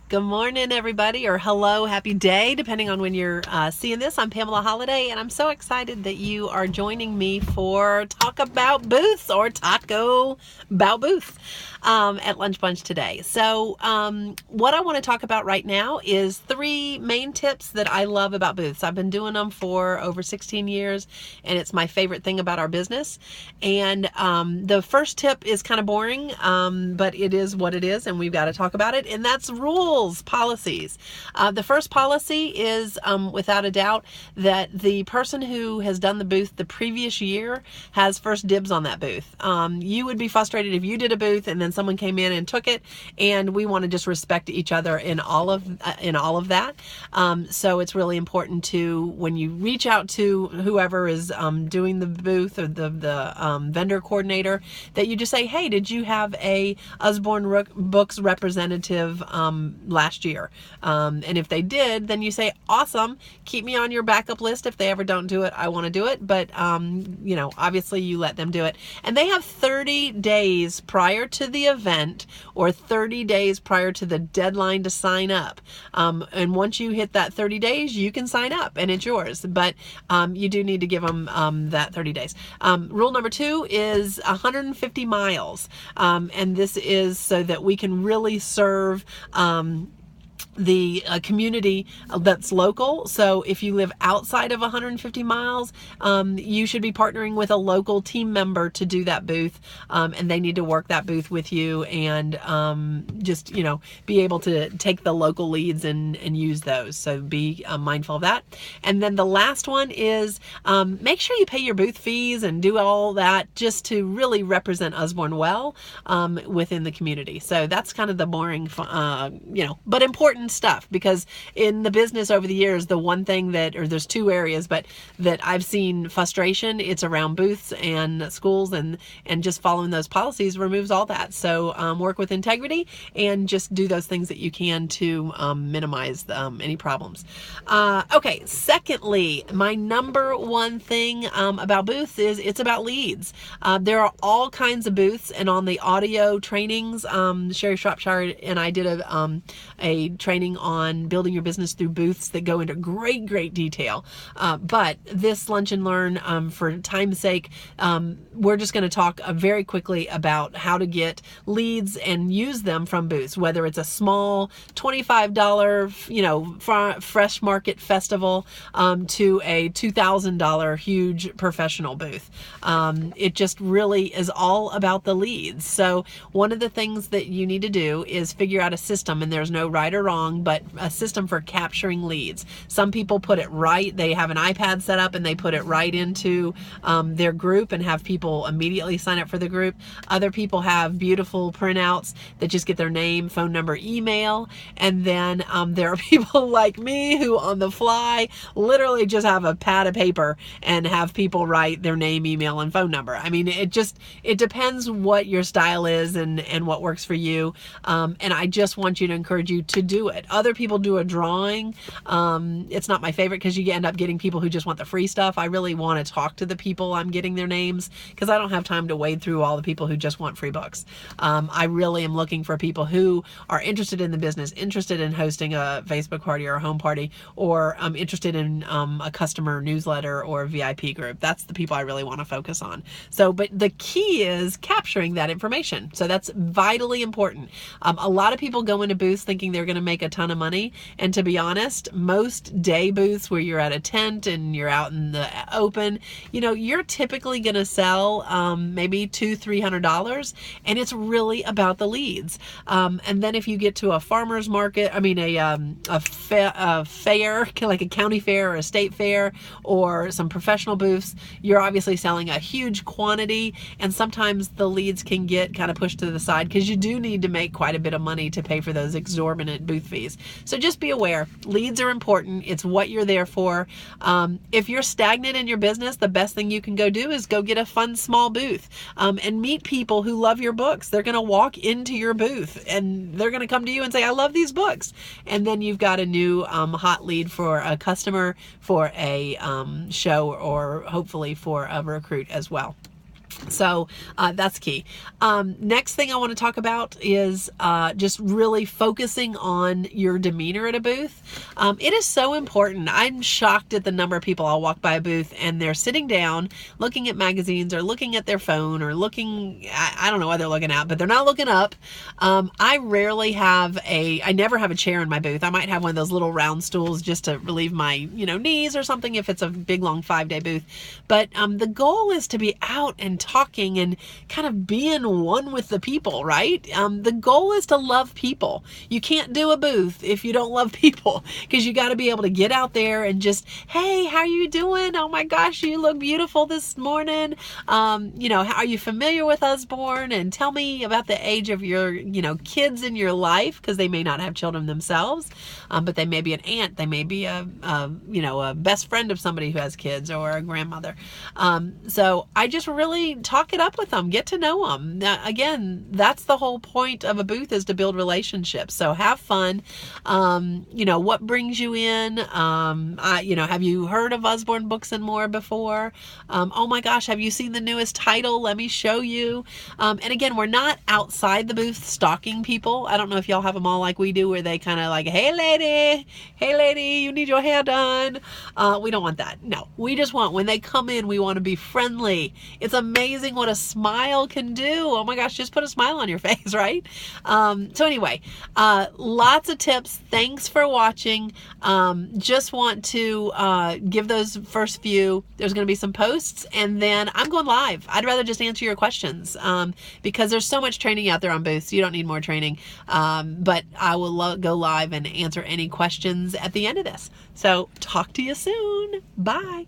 Good morning, everybody, or hello, happy day, depending on when you're seeing this. I'm Pamela Holiday, and I'm so excited that you are joining me for Talk About Booths or Taco About Booths at Lunch Bunch today. So what I want to talk about right now is 3 main tips that I love about booths. I've been doing them for over 16 years, and it's my favorite thing about our business. And the first tip is kind of boring, but it is what it is, and we've got to talk about it, and that's rules. Policies. The first policy is, without a doubt, that the person who has done the booth the previous year has first dibs on that booth. You would be frustrated if you did a booth and then someone came in and took it, and we want to just respect each other in all of that. So it's really important to, when you reach out to whoever is doing the booth or the vendor coordinator, that you just say, hey, did you have a Usborne Books representative last year? And if they did, then you say, awesome, keep me on your backup list. If they ever don't do it, I want to do it. But, obviously you let them do it. And they have 30 days prior to the event or 30 days prior to the deadline to sign up. And once you hit that 30 days, you can sign up and it's yours. But you do need to give them that 30 days. Rule number 2 is 150 miles. And this is so that we can really serve the community that's local. So if you live outside of 150 miles, you should be partnering with a local team member to do that booth, and they need to work that booth with you and just be able to take the local leads and use those. So be mindful of that. And then the last one is make sure you pay your booth fees and do all that just to really represent Usborne well within the community. So that's kind of the boring, but important stuff, because in the business over the years, the one thing there's 2 areas, but that I've seen frustration, it's around booths and schools, and just following those policies removes all that. So work with integrity and just do those things that you can to minimize any problems. Okay, secondly, my number one thing about booths is it's about leads. There are all kinds of booths, and on the audio trainings, Sherry Shropshire and I did a training on building your business through booths that go into great detail. But this Lunch and Learn, for time's sake, we're just going to talk very quickly about how to get leads and use them from booths, whether it's a small $25, fresh market festival, to a $2,000 huge professional booth. It just really is all about the leads. So one of the things that you need to do is figure out a system, and there's no right or wrong, but a system for capturing leads. Some people put it right. They have an iPad set up and they put it right into their group and have people immediately sign up for the group. Other people have beautiful printouts that just get their name, phone number, email. And then there are people like me who on the fly literally just have a pad of paper and have people write their name, email, and phone number. I mean, it depends what your style is and what works for you. And I just want you to encourage you to do it. Other people do a drawing. It's not my favorite because you end up getting people who just want the free stuff. I really want to talk to the people I'm getting their names, because I don't have time to wade through all the people who just want free books. I really am looking for people who are interested in the business, interested in hosting a Facebook party or a home party, or interested in a customer newsletter or a VIP group. That's the people I really want to focus on. So, but the key is capturing that information. So that's vitally important. A lot of people go into booths thinking they're going to make a ton of money. And to be honest, most day booths where you're at a tent and you're out in the open, you're typically going to sell maybe $200-$300, and it's really about the leads. And then if you get to a farmer's market, a fair, like a county fair or a state fair or some professional booths, you're obviously selling a huge quantity, and sometimes the leads can get kind of pushed to the side because you do need to make quite a bit of money to pay for those exorbitant booth fees. So just be aware, leads are important. It's what you're there for. If you're stagnant in your business, the best thing you can go do is go get a fun small booth and meet people who love your books. They're going to walk into your booth and they're going to come to you and say, I love these books. And then you've got a new hot lead for a customer, for a show, or hopefully for a recruit as well. So that's key. Next thing I want to talk about is just really focusing on your demeanor at a booth. It is so important. I'm shocked at the number of people I'll walk by a booth and they're sitting down looking at magazines or looking at their phone or looking, I don't know what they're looking at, but they're not looking up. I never have a chair in my booth. I might have one of those little round stools just to relieve my, knees or something if it's a big, long 5-day booth. But the goal is to be out and talking and kind of being one with the people, right? The goal is to love people. You can't do a booth if you don't love people, because you got to be able to get out there and just, hey, how are you doing? Oh my gosh, you look beautiful this morning. How are you familiar with Usborne? And tell me about the age of your, kids in your life, because they may not have children themselves, but they may be an aunt. They may be a best friend of somebody who has kids, or a grandmother. So I just really talk it up with them, get to know them. Now, again, that's the whole point of a booth, is to build relationships. So have fun. What brings you in? Have you heard of Usborne Books and More before? Oh my gosh, have you seen the newest title? Let me show you. And again, we're not outside the booth stalking people. I don't know if y'all have them all like we do, where they kind of like, hey lady, you need your hair done. We don't want that. No, we just want, when they come in, we want to be friendly. It's amazing what a smile can do. Oh my gosh, just put a smile on your face, right? So anyway, lots of tips. Thanks for watching. Just want to give those first few. There's going to be some posts, and then I'm going live. I'd rather just answer your questions because there's so much training out there on booths. You don't need more training, but I will go live and answer any questions at the end of this. So talk to you soon. Bye.